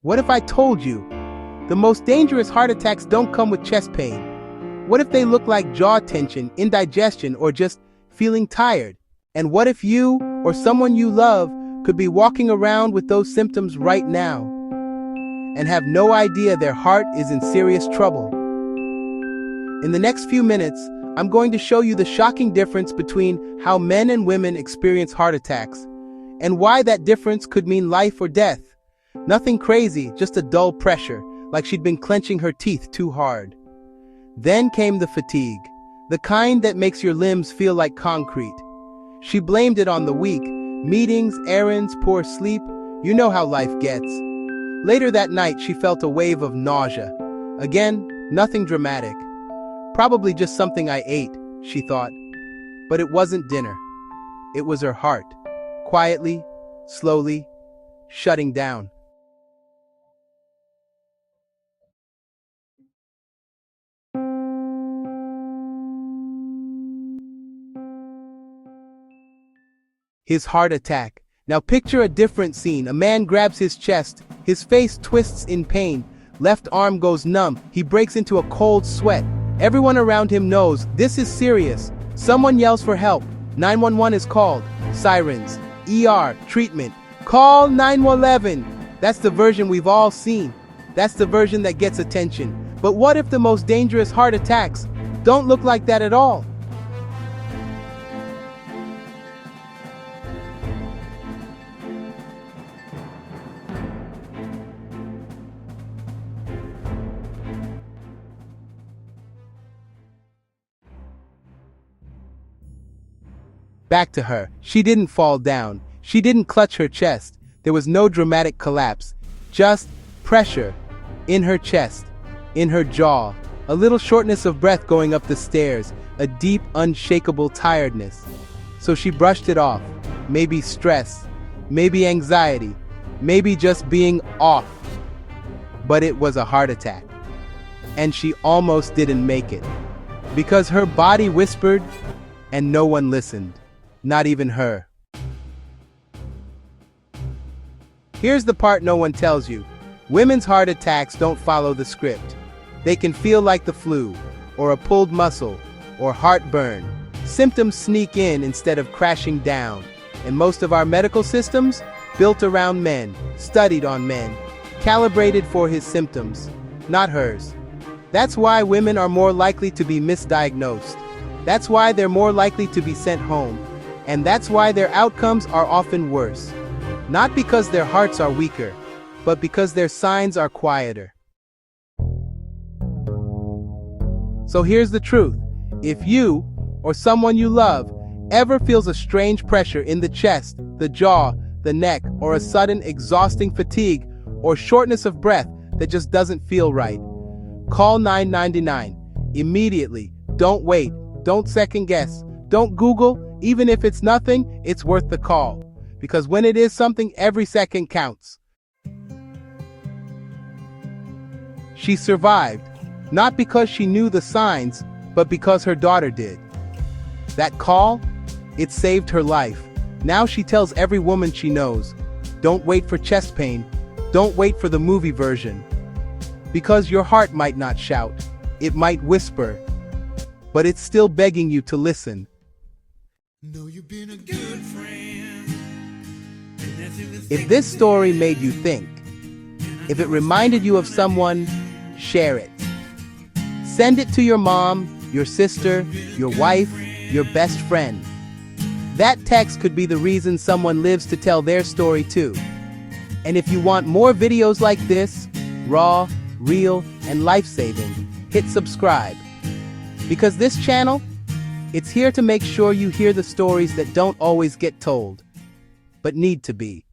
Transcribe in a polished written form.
What if I told you the most dangerous heart attacks don't come with chest pain? What if they look like jaw tension, indigestion, or just feeling tired? And what if you or someone you love could be walking around with those symptoms right now and have no idea their heart is in serious trouble? In the next few minutes, I'm going to show you the shocking difference between how men and women experience heart attacks and why that difference could mean life or death. Nothing crazy, just a dull pressure, like she'd been clenching her teeth too hard. Then came the fatigue, the kind that makes your limbs feel like concrete. She blamed it on the week, meetings, errands, poor sleep. You know how life gets. Later that night, she felt a wave of nausea. Again, nothing dramatic. Probably just something I ate, she thought. But it wasn't dinner. It was her heart, quietly, slowly, shutting down. His heart attack. Now picture a different scene. A man grabs his chest, his face twists in pain, left arm goes numb, he breaks into a cold sweat. Everyone around him knows this is serious. Someone yells for help. 911 is called. Sirens, ER, treatment. Call 911. That's the version we've all seen. That's the version that gets attention. But what if the most dangerous heart attacks don't look like that at all? Back to her. She didn't fall down. She didn't clutch her chest. There was no dramatic collapse. Just pressure. In her chest. In her jaw. A little shortness of breath going up the stairs. A deep, unshakable tiredness. So she brushed it off. Maybe stress. Maybe anxiety. Maybe just being off. But it was a heart attack. And she almost didn't make it. Because her body whispered, and no one listened. Not even her. Here's the part no one tells you. Women's heart attacks don't follow the script. They can feel like the flu, or a pulled muscle, or heartburn. Symptoms sneak in instead of crashing down. And most of our medical systems, built around men, studied on men, calibrated for his symptoms, not hers. That's why women are more likely to be misdiagnosed. That's why they're more likely to be sent home. And that's why their outcomes are often worse. Not because their hearts are weaker, but because their signs are quieter. So here's the truth. If you, or someone you love, ever feels a strange pressure in the chest, the jaw, the neck, or a sudden exhausting fatigue, or shortness of breath that just doesn't feel right, call 999. Immediately. Don't wait. Don't second guess. Don't Google. Even if it's nothing, it's worth the call. Because when it is something, every second counts. She survived, not because she knew the signs, but because her daughter did. That call, it saved her life. Now she tells every woman she knows, don't wait for chest pain, don't wait for the movie version. Because your heart might not shout, it might whisper, but it's still begging you to listen. Know you've been a good friend. If this story made you think, if it reminded you of someone, share it. Send it to your mom, your sister, your wife, your best friend. That text could be the reason someone lives to tell their story too. And if you want more videos like this, raw, real, and life-saving, hit subscribe. Because this channel, it's here to make sure you hear the stories that don't always get told, but need to be.